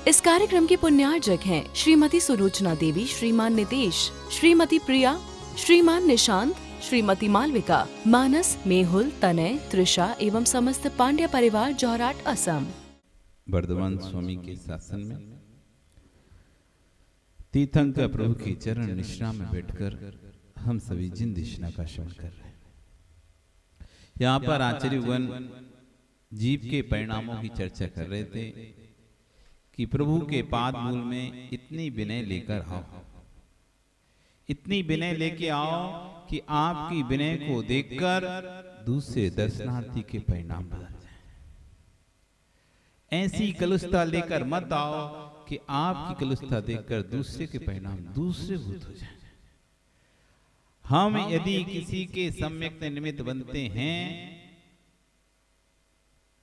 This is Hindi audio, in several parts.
इस कार्यक्रम की पुण्यार्जक हैं श्रीमती सुलोचना देवी, श्रीमान नितेश, श्रीमती प्रिया, श्रीमान निशांत, श्रीमती मालविका, मानस, मेहुल, तनय, त्रिषा एवं समस्त पांड्या परिवार जौहराट असम। वर्धमान स्वामी के शासन में तीर्थंकर प्रभु के चरण निश्रा में बैठकर हम सभी जिन दिशना का श्रवण कर रहे हैं। यहाँ पर आचार्यगण जीव के परिणामों की चर्चा कर रहे थे कि प्रभु के पाद मूल में इतनी विनय लेकर आओ, इतनी विनय लेके आओ कि आपकी विनय को देखकर दूसरे दर्शनार्थी के परिणाम बदल जाए। ऐसी कलुषता लेकर मत आओ कि आपकी कलुषता देखकर दूसरे के परिणाम दूसरे भूत हो जाए। हम यदि किसी के सम्यक निमित्त बनते हैं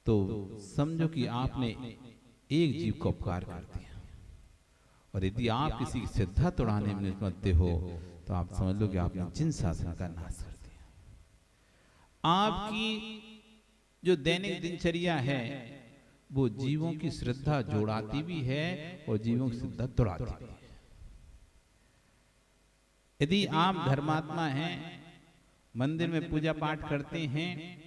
तो समझो कि आपने एक जीव को उपकार कर दिया, और यदि आप किसी की श्रद्धा तोड़ाने में बनते हो तो आप समझ लो कि आपने जिन शासन का नाश कर दिया। आपकी जो दैनिक दिनचर्या है वो जीवों की श्रद्धा जोड़ाती भी है और जीवों की श्रद्धा तोड़ाती भी है। यदि आप धर्मात्मा हैं, मंदिर में पूजा पाठ करते हैं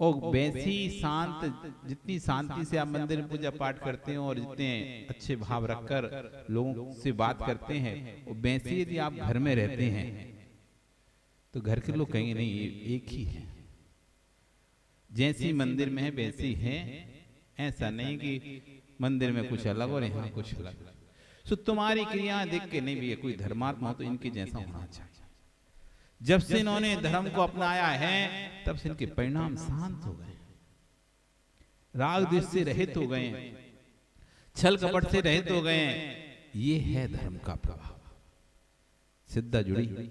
और वैसी शांत, जितनी शांति से आप मंदिर में पूजा पाठ करते हैं और जितने अच्छे भाव रखकर लोगों से बात करते हैं, और वैसे यदि आप घर में रहते हैं तो घर के लोग कहेंगे नहीं ये एक ही है, जैसी मंदिर में है वैसी है। ऐसा नहीं कि मंदिर में कुछ अलग और यहाँ कुछ अलग। सो तुम्हारी क्रियाएं देख के नहीं भी कोई धर्मात्मा हो तो इनके जैसा होना चाहिए। जब से इन्होंने धर्म को अपनाया है तब से इनके परिणाम शांत हो गए, राग द्वेष से रहित हो गए, छल कपट से रहित हो गए। ये है धर्म का प्रभाव, सिद्धा जुड़ी।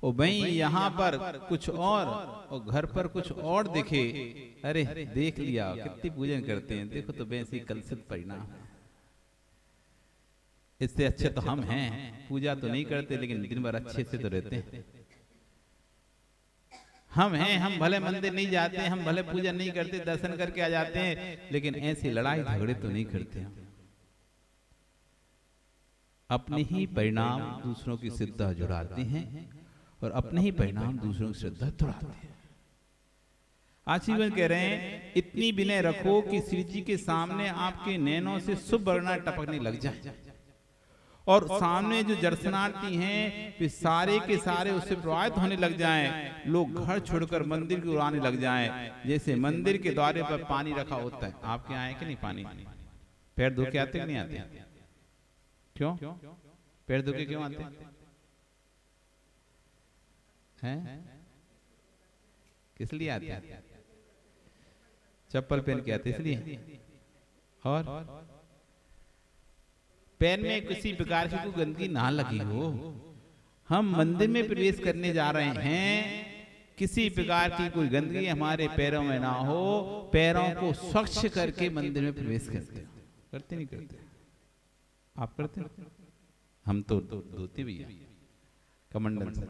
और भाई यहाँ पर कुछ और घर पर कुछ और दिखे, अरे देख लिया कितनी पूजन करते हैं, देखो तो वैसी कलुषित परिणाम है। इससे अच्छे तो हम हैं, पूजा तो नहीं करते लेकिन दिन भर अच्छे से तो रहते हैं। हम हैं, हम भले मंदिर नहीं जाते, हम भले पूजा नहीं करते, दर्शन करके आ जाते हैं, लेकिन ऐसी लड़ाई झगड़े तो नहीं करते हम। अपने ही परिणाम दूसरों की श्रद्धा जुड़ाते हैं और अपने ही परिणाम दूसरों की श्रद्धा तोड़ाते हैं। आशीर्वाद कह रहे हैं इतनी विनय रखो कि श्री जी के सामने आपके नैनों से शुभ वर्णा टपकने लग जाए, और सामने जो दर्शनार्थी हैं वे सारे के सारे उससे प्रभावित होने लग जाएं। लोग घर छोड़कर मंदिर की ओर आने लग जाएं, जैसे मंदिर के द्वारे पर पानी रखा होता है। आपके आए कि नहीं पानी? पैर धो के आते कि नहीं आते? क्यों पैर धो के क्यों आते हैं? किस लिए आते हैं? चप्पल पहन के आते इसलिए। और पैर में किसी प्रकार की कोई गंदगी ना लगी हो। हम मंदिर में प्रवेश करने जा रहे हैं, किसी प्रकार की कोई गंदगी हमारे पैरों में ना हो, पैरों को स्वच्छ करके मंदिर में प्रवेश करते हैं। करते नहीं करते? आप करते? हम तो धोते भी हैं कमंडल से।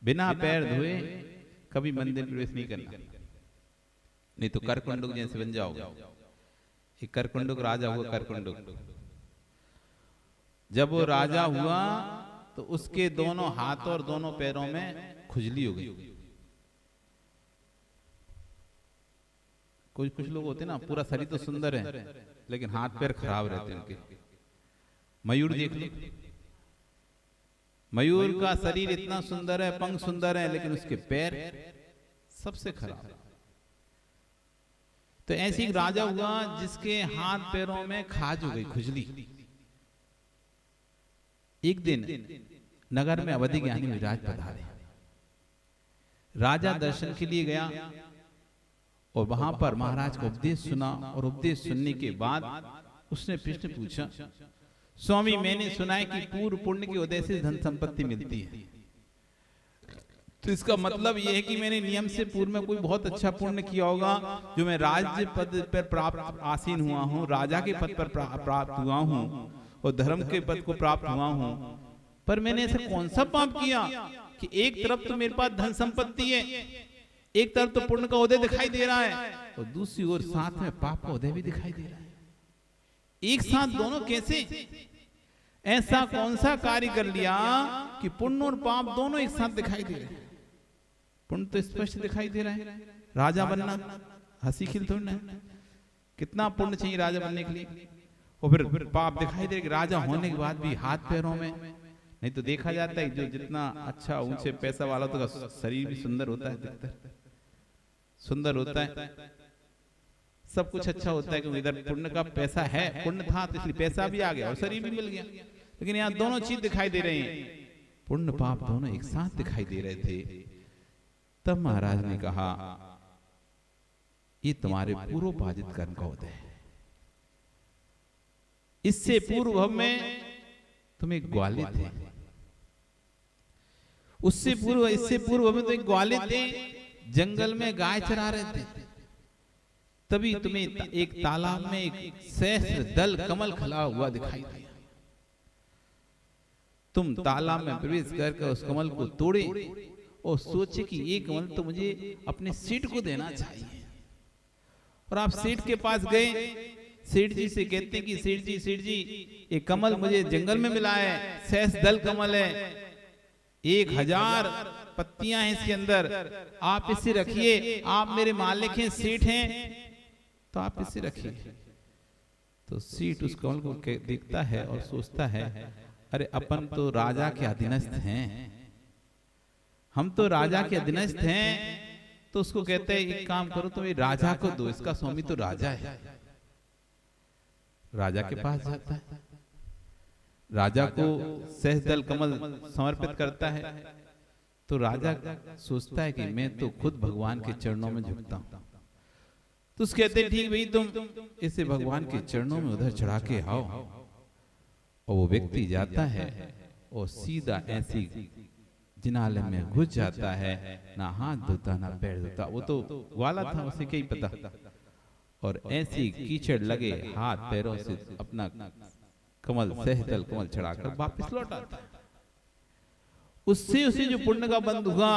बिना पैर धोए कभी मंदिर प्रवेश नहीं करना, नहीं तो करकुंडक जैसे बन जाओगे। एक करकुंडक राजा हुआ, करकुंडक जब वो राजा हुआ तो उसके दोनों हाथों और दोनों पैरों में खुजली हो गई। कुछ लोग होते ना पूरा शरीर तो सुंदर है लेकिन हाथ पैर खराब रहते हैं उनके। मयूर देख लो, मयूर का शरीर इतना सुंदर है, पंख सुंदर है, लेकिन उसके पैर सबसे खराब। तो ऐसे एक राजा हुआ जिसके हाथ पैरों में खाज हो गई, खुजली। एक दिन नगर में अवधि ज्ञानी विराज पधारे। राजा दर्शन के लिए गया और वहां पर महाराज का उपदेश सुना, और उपदेश सुनने के बाद उसने प्रश्न पूछा, स्वामी मैंने सुना है कि पूर्व पुण्य के उदय से धन संपत्ति मिलती है, तो इसका मतलब यह है कि मैंने नियम से पूर्व में कोई बहुत अच्छा पुण्य किया होगा, जो मैं राज्य पद पर प्राप्त आसीन हुआ हूँ, राजा के पद पर प्राप्त हुआ हूँ और धर्म के पद को प्राप्त हुआ हूँ। पर मैंने ऐसा कौन सा पाप किया कि एक तरफ तो मेरे पास धन संपत्ति है, एक तरफ तो पुण्य का उदय दिखाई दे रहा है, और दूसरी ओर साथ में पाप का उदय भी दिखाई दे रहा है। एक साथ दोनों कैसे? ऐसा कौन सा कार्य कर लिया कि पुण्य और पाप दोनों एक साथ दिखाई दे रहे हैं? पुण्य तो स्पष्ट दिखाई दे रहा है, राजा बनना हंसी खिल थोड़ी ना, कितना पुण्य चाहिए राजा बनने के लिए, और फिर पाप दिखाई दे रहा है राजा होने के बाद भी हाथ पैरों में। नहीं तो देखा जाता है जो जितना अच्छा ऊंचे पैसा वाला तो का शरीर भी सुंदर होता है, दिखता है सुंदर होता है, सब कुछ अच्छा होता है, क्योंकि इधर पुण्य का पैसा है, पुण्य था तो इसलिए पैसा भी आ गया और शरीर भी मिल गया। लेकिन यहाँ दोनों चीज दिखाई दे रहे हैं, पुण्य पाप दोनों एक साथ दिखाई दे रहे थे। तब महाराज ने कहा ये तुम्हारे पूर्वोपार्जित कर्म का उदय है। इससे पूर्व में तुम एक ग्वाले थे, उससे पूर्व इससे पूर्व में तो एक ग्वाले थे, जंगल में गाय चरा रहे थे, तभी तुम्हें एक तालाब में एक सहस्त्र दल कमल खिला हुआ दिखाई दिया। तुम तालाब में प्रवेश करके उस कमल को तोड़े और सोचे कि ये कमल तो मुझे अपने सेठ को देना चाहिए, और आप सेठ के पास गए, सेठ जी से कहते हैं कि सेठ जी ये कमल मुझे जंगल में मिला है, सहस्त्र दल कमल है, 1000 पत्तियां हैं इसके अंदर, आप इसे रखिए, आप मेरे मालिक हैं, सेठ हैं, तो आप इसे रखिए। तो सेठ उस कमल को देखता है और सोचता है अरे अपन तो राजा के अधीनस्थ हैं, हम तो राजा के अधीनस्थ हैं। तो उसको कहते हैं एक काम करो तुम ये राजा को दो, इसका स्वामी तो राजा है। राजा के पास जाता है, राजा को सहस्त्र कमल समर्पित करता है। तो राजा सोचता है कि मैं तो खुद भगवान के चरणों में झुकता हूं। तो उसके कहते हैं ठीक भाई तुम इसे भगवान के चरणों में उधर चढ़ा के आओ। और वो व्यक्ति जाता है और सीधा ऐसी जिनाले में घुस जाता है, ना हाथ धोता ना पैर धोता, वो तो वाला था उसे क्या ही पता, और ऐसी कीचड़ लगे हाथ पैरों से अपना कमल सहस्त्र कमल चढ़ाकर वापस लौट आता है। उससे उसे जो पुण्य का बंध हुआ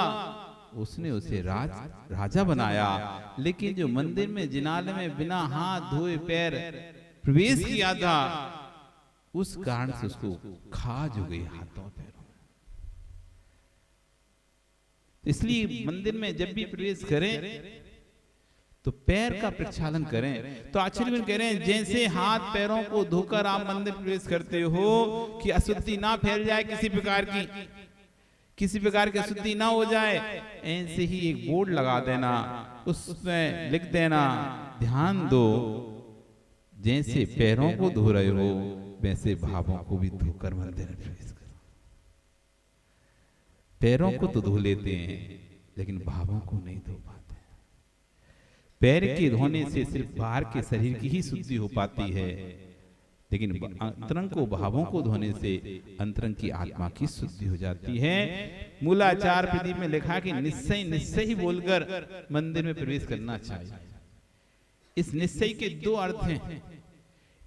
उसने उसे राजा बनाया। लेकिन जो मंदिर में जिनाले में बिना हाथ धोए पैर प्रवेश किया था, उस कारण से उसको खाज हो गई हाथों पैरों। इसलिए मंदिर में जब भी प्रवेश करें तो पैर का प्रक्षालन करें। तो आचार्य कह रहे हैं जैसे हाथ पैरों को धोकर आप मंदिर प्रवेश करते हो कि अशुद्धि ना फैल जाए, किसी प्रकार की अशुद्धि ना हो जाए, ऐसे ही एक बोर्ड लगा देना, उसमें लिख देना ध्यान दो, जैसे पैरों को धो रहे हो वैसे भावों को भी धोकर मंदिर में प्रवेश करो। पैरों को तो धो लेते हैं लेकिन भावों को नहीं धो पाते। पैर के धोने से सिर्फ बाहर के शरीर की ही शुद्धि हो पाती है, लेकिन अंतरंग को भावों को धोने से अंतरंग की आत्मा की शुद्धि हो जाती है। मूलाचार प्रदीप में लिखा कि निश्चय ही बोलकर मंदिर में प्रवेश करना चाहिए। इस निश्चय के दो अर्थ हैं।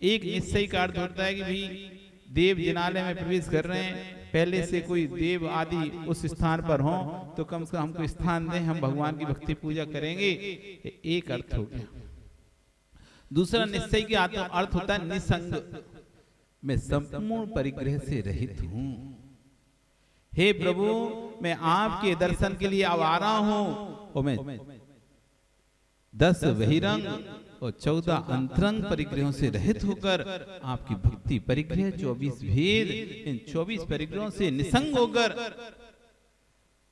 एक निश्चय का अर्थ होता है कि भाई देव जिनालय में प्रवेश कर रहे हैं, पहले से कोई देव आदि उस स्थान पर हो तो कम से कम हमको स्थान दें, हम भगवान की भक्ति पूजा करेंगे, एक अर्थ हो गया। दूसरा निश्चय के अर्थ होता है निसंग, मैं संपूर्ण परिग्रह से रहित हूं। हे प्रभु मैं आपके दर्शन के लिए आवारा हूं, और मैं 10 बहिरंग और 14 अंतरंग परिग्रहों से रहित होकर आपकी भक्ति परिग्रह 24 भेद, इन 24 परिग्रहों से निसंग होकर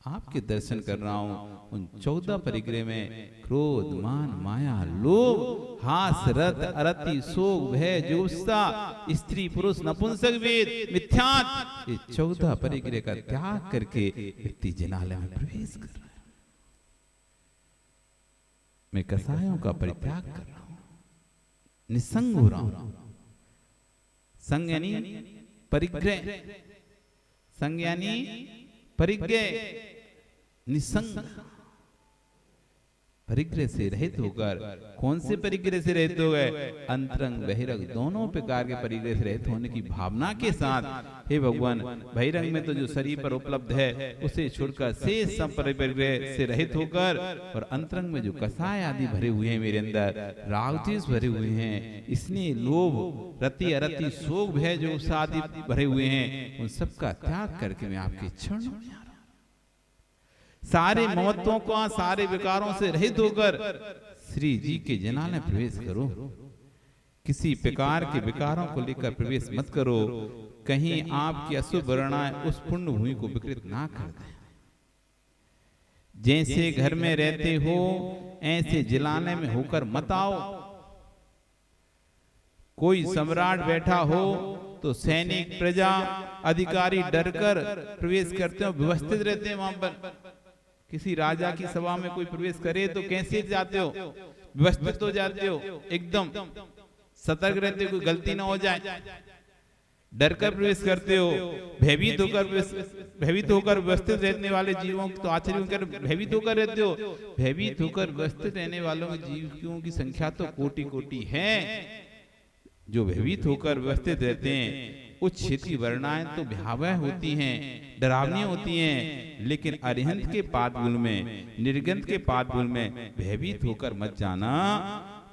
आपके दर्शन कर रहा हूं। उन 14 परिग्रह में क्रोध, मान, माया, लोभ, हास, रत, अरति, शोक, भय, जुगुप्सा, स्त्री पुरुष नपुंसक वेद, मिथ्यात, ये 14 परिग्रह का त्याग करके व्यक्ति जिनालय में प्रवेश कर रहा है। मैं कसायों का परित्याग कर रहा हूं, निसंग हो रहा हूं। संग यानी परिग्रह, संग यानी परिग्रह, निसंग। परिग्रह से रहित होकर, कौन से परिग्रह से रहित हो गए? अंतरंग बहिरंग दोनों प्रकार के परिग्रह से रहित होने की भावना के साथ, हे भगवान, बहिरंग में तो जो शरीर पर उपलब्ध है उसे छोड़कर शेष सब परिग्रह से रहित होकर, और अंतरंग में जो कसाय आदि भरे हुए हैं मेरे अंदर, राग द्वेष भरे हुए हैं, इसलिए लोभ रति अरति शोक भय जो आदि भरे हुए हैं, उन सबका त्याग करके मैं आपके चरणों में आ रहा हूं। सारे ममत्वों को, सारे विकारों से रहित होकर श्री जी के जनाने प्रवेश करो। किसी प्रकार के विकारों को लेकर प्रवेश मत करो, कहीं आपकी अशुभ वर्णाएं उस पुण्य भूमि को विकृत ना कर दें। जैसे घर में रहते हो ऐसे जिलाने में होकर मत आओ। कोई सम्राट बैठा हो तो सैनिक, प्रजा, अधिकारी डरकर प्रवेश करते हो, व्यवस्थित रहते हैं वहां पर। किसी राजा की सभा में कोई प्रवेश करे तो कैसे जाते हो? व्यवस्थित हो जाते हो, एकदम सतर्क रहते हो, कोई गलती ना हो जाए, डर कर प्रवेश करते हो। भयभीत होकर व्यवस्थित रहने वाले जीवों तो आश्चर्य कर भयभीत होकर रहते हो। भयभीत होकर व्यवस्थित रहने वालों के जीवों की संख्या तो कोटि कोटि है। जो भयभीत होकर व्यवस्थित रहते हैं उस क्षेत्र की वर्णाएं तो भयावह होती हैं, डरावनी होती हैं, लेकिन अरिहंत के पादमूल में, निर्गंध के पादमूल में भयभीत होकर मत जाना,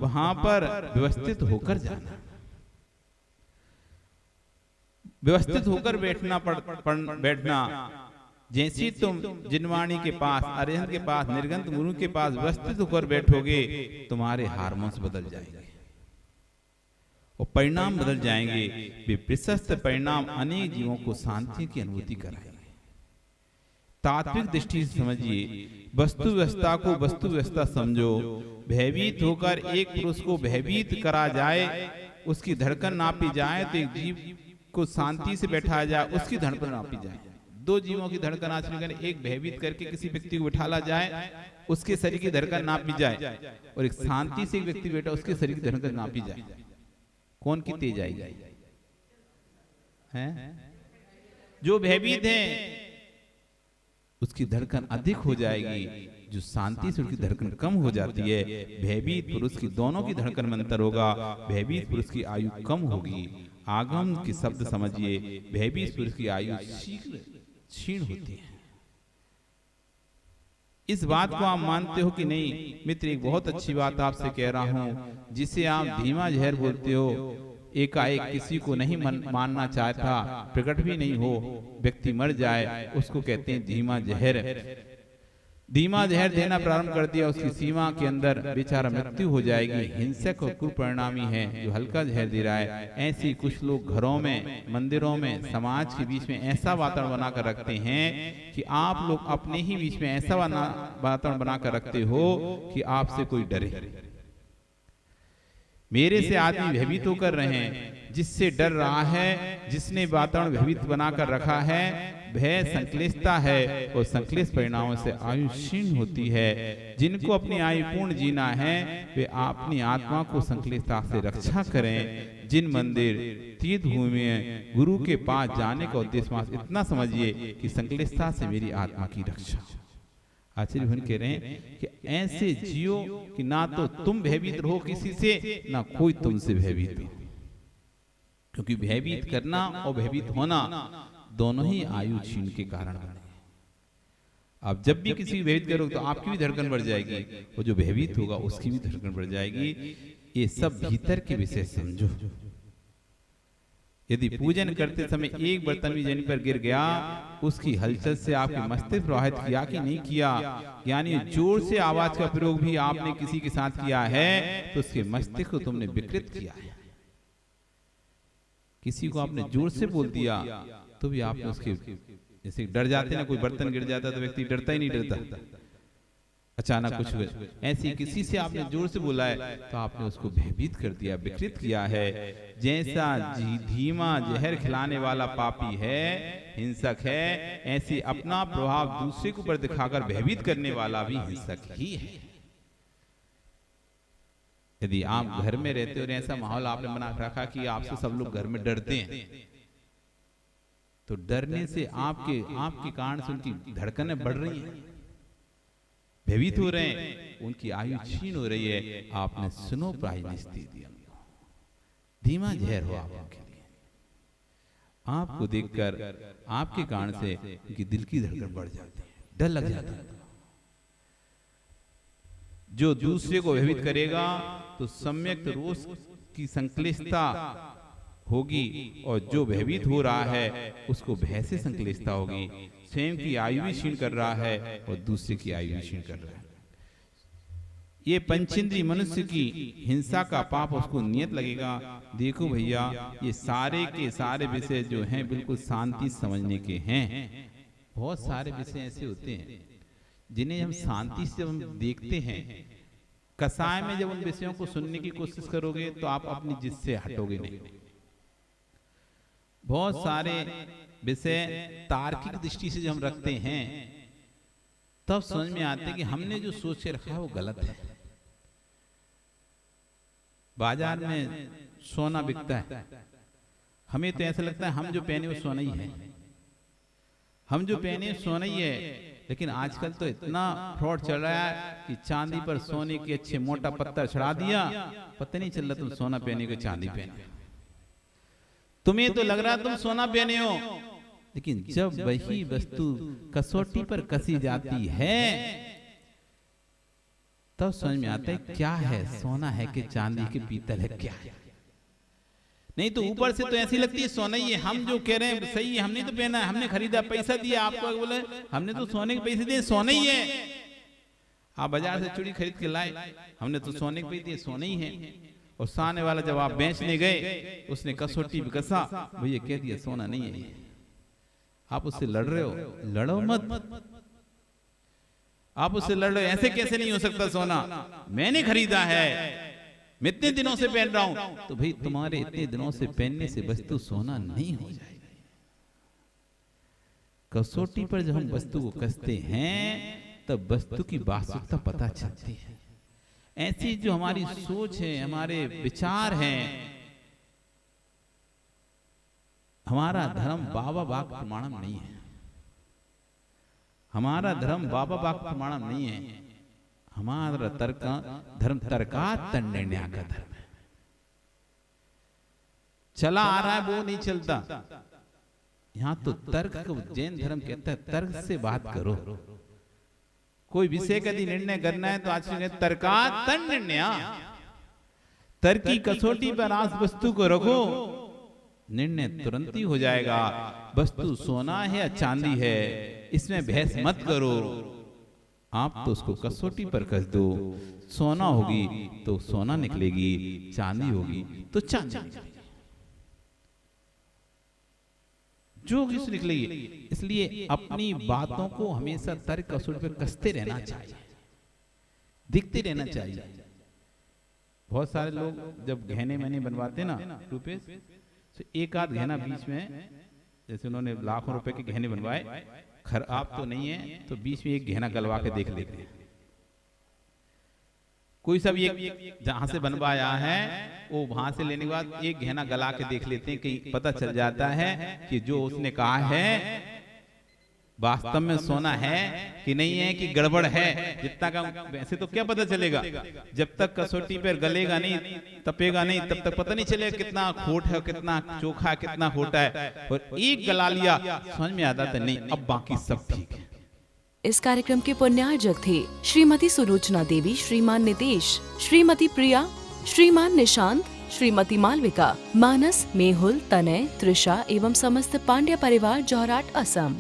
वहां पर व्यवस्थित होकर जाना। व्यवस्थित होकर बैठना। जैसे तुम जिनवाणी के पास, अरिहंत के पास, निर्गंध गुरु के पास व्यवस्थित होकर बैठोगे, तुम्हारे हार्मोन्स बदल जाएंगे और परिणाम बदल जाएंगे। वे प्रशस्त परिणाम अनेक जीवों को शांति की अनुभूति कराएंगे। तात्विक दृष्टि से समझिए, वस्तु व्यवस्था को वस्तु व्यवस्था समझो। भयभीत होकर एक पुरुष को भयभीत करा जाए, उसकी धड़कन नापी जाए, तो एक जीव को शांति से बैठाया जाए, उसकी धड़कन नापी जाए। दो जीवों की धड़कन आचरण करें, एक भयभीत करके किसी व्यक्ति को बिठाला जाए, उसके शरीर की धड़कन नापी जाए, और एक शांति से एक व्यक्ति बैठा, उसके शरीर की धड़कन नापी जाए। कौन की तेज आएगी? हैं? जो भयभीत है उसकी धड़कन अधिक हो जाएगी, जो शांति से उसकी धड़कन कम हो जाती है। भयभीत पुरुष की दोनों की धड़कन में अंतर होगा। भयभीत पुरुष की आयु कम होगी। आगम के शब्द समझिए, भयभीत पुरुष की आयु शीघ्र क्षीण होती है। इस बात को आप मानते हो कि नहीं? मित्र, एक बहुत अच्छी बात आपसे कह रहा हूं, जिसे आप धीमा जहर बोलते हो। एकाएक किसी को नहीं मानना चाहता, प्रकट भी नहीं हो, व्यक्ति मर जाए, उसको कहते हैं धीमा जहर। धीमा जहर देना प्रारंभ कर दिया, उसकी सीमा के अंदर बेचारा मृत्यु हो जाएगी। हिंसक और कुपरिणामी है जो हल्का जहर दे रहा है। ऐसे कुछ लोग घरों में, मंदिरों में, समाज के बीच में ऐसा वातावरण बनाकर रखते हैं कि आप लोग अपने ही बीच में ऐसा वातावरण बनाकर रखते हो कि आपसे कोई डरे। मेरे से आदमी भयभीत होकर रहे हैं, जिससे डर रहा है, जिसने वातावरण भयभीत बनाकर रखा है, भय संक्लिष्टता है, और संक्लिष्ट परिणामों से आयु क्षीण होती है। जिनको अपनी आयु पूर्ण जीना है, वे अपनी आत्मा को संक्लिष्टता से रक्षा करें। जिन मंदिर, तीर्थ भूमि में गुरु के पास जाने का उद्देश्य इतना समझिए कि संक्लिष्टता से मेरी आत्मा की रक्षा। आचार्य भगवान कह रहे हैं कि ऐसे जियो कि ना तो तुम भयभीत रहो किसी से, ना कोई तुमसे भयभीत हो। क्योंकि भयभीत करना और भयभीत होना दोनों ही आयु क्षीण के कारण बने। आप जब भी किसी भयभीत करोगे तो आपकी भी धड़कन बढ़ जाएगी, और जो भयभीत होगा उसकी भी धड़कन बढ़ जाएगी। ये सब भीतर के विषय समझो। यदि पूजन करते समय एक बर्तन भी जमीन पर गिर गया, उसकी हलचल से आपके मस्तिष्क प्रभावित किया कि नहीं किया, यानी जोर से आवाज का प्रयोग भी आपने किसी के साथ किया है, तो उसके मस्तिष्क को तुमने विकृत किया है। किसी को आपने जोर से बोल दिया तो भी आपने उसके, जैसे डर जाते ना, कोई बर्तन गिर जाता तो व्यक्ति डरता ही नहीं, डरता अचानक कुछ हुए, ऐसी किसी से आपने जोर से बोला है तो आपने उसको भयभीत कर दिया, विकृत किया है। जैसा धीमा जहर खिलाने वाला पापी है, हिंसक है, ऐसे अपना प्रभाव दूसरे के ऊपर दिखाकर भयभीत करने वाला भी हिंसक ही है। यदि आप घर में रहते हो और ऐसा माहौल आपने बना रखा कि आपसे सब लोग घर में डरते हैं, तो डरने से आपके कारण से उनकी धड़कनें बढ़ रही हैं, भयभीत हो रहे हैं, उनकी आयु क्षीण हो रही है, आपने सुनो प्रायनिस्ती दिया, धीमा जहर हो आप उनके लिए। आपको देखकर आपके कारण से उनकी दिल की धड़कन बढ़ जाती है, डर लग जाता है। जो दूसरे को भयभीत करेगा तो सम्यक रोष की संक्लिष्टता होगी, और जो भयभीत हो रहा है उसको भय से संक्लिष्टता होगी। स्वयं की आयु भी क्षीण कर रहा है और दूसरे की आयु भी क्षीण कर रहा है। ये पंचेंद्रिय मनुष्य की हिंसा का पाप उसको नियत लगेगा। देखो भैया, ये सारे के सारे विषय जो हैं बिल्कुल शांति समझने के हैं। बहुत सारे विषय ऐसे होते हैं जिन्हें हम शांति से हम देखते हैं। कसाय में जब उन विषयों को सुनने की कोशिश करोगे तो आप अपनी जिद से हटोगे नहीं। बहुत सारे विषय तार्किक दृष्टि से जब हम रखते हैं तब समझ में आते हैं कि हमने जो सोच के रखा है वो गलत है। बाजार में सोना बिकता है, हमें तो ऐसा लगता है हम जो पहने वो सोना ही है, हम जो पहने सोना ही है। लेकिन आजकल तो इतना फ्रॉड चल रहा है कि चांदी पर सोने के अच्छे मोटा पत्थर चढ़ा दिया, पता नहीं चल रहा तुम सोना पहने को चांदी पहने। तुम्हें तो लग रहा तुम सोना पहने हो, लेकिन जब वही वस्तु कसौटी पर कसी जाती है तब समझ में आता है क्या है, सोना है कि चांदी के पीतल है, क्या है। नहीं तो ऊपर से तो ऐसी लगती है सोना ही है। हम जो कह रहे हैं सही है, हमने तो पहना है, हमने खरीदा, पैसा दिया, आपको बोले हमने तो सोने के पैसे दिए, सोना ही है। आप बाजार से चूड़ी खरीद के लाए, हमने तो सोने के पैसे दिए, सोना ही है। और सामने वाला जब आप बेचने गए उसने कसौटी पे कसा, भैया कह दिया सोना नहीं है। आप उससे लड़ रहे हो, लड़ो मत। आप उससे लड़ रहे हो, ऐसे कैसे नहीं हो सकता सोना, मैंने खरीदा है, मैं इतने दिनों से पहन रहा हूं। तो भाई तुम्हारे इतने दिनों से पहनने से वस्तु सोना नहीं हो जाएगी। कसौटी पर जब हम वस्तु को कसते हैं तब वस्तु की वास्तविकता पता चलती है। ऐसी जो हमारी सोच है, हमारे विचार हैं, हमारा धर्म बाबा वाक् प्रमाणम नहीं है। हमारा धर्म बाबा वाक् प्रमाणम नहीं है। हमारा धर्म तर्कात निर्णय का धर्म है। चला आ रहा है वो नहीं चलता। यहां तो तर्क को जैन धर्म कहता है, तर्क से बात करो। कोई विषय का यदि निर्णय करना है तो आज तर्कात निर्णय, तर्क की कसौटी पर आज वस्तु को रखो, निर्णय तुरंत ही हो जाएगा। वस्तु सोना है या चांदी है, इसमें बहस मत करो। आप तो उसको कसौटी पर कस दो, सोना होगी तो सोना निकलेगी, चांदी होगी तो चांदी निकलेगी, जो किस निकलेगी। इसलिए अपनी बातों को हमेशा तर्क कसौटी पर कसते रहना चाहिए, दिखते रहना चाहिए। बहुत सारे लोग जब गहने मैंने बनवाते ना रूपे, तो एक आध गहना बीच में, जैसे उन्होंने लाखों रुपए के गहने बनवाए, खराब तो नहीं है तो बीच में एक गहना गलवा के देख लेते हैं। कोई सब एक जहां से बनवाया है वो वहां से लेने के बाद एक गहना गला के देख लेते हैं, कि पता चल जाता है कि जो उसने कहा है वास्तव में सोना है कि नहीं है, कि गड़बड़ है। जितना का वैसे तो क्या पता चलेगा, जब तक कसौटी पर गलेगा नहीं, तपेगा नहीं, तब तक पता नहीं चलेगा कितना खोट है, कितना चोखा है, कितना खोटा है। और एक गला लिया समझ में आता था, नहीं अब बाकी सब ठीक है। इस कार्यक्रम के पुण्यार्जक थे श्रीमती सुलोचना देवी, श्रीमान नितेश, श्रीमती प्रिया, श्रीमान निशांत, श्रीमती मालविका, मानस, मेहुल, तनय, त्रिषा एवं समस्त पांड्या परिवार, जोरहाट, असम।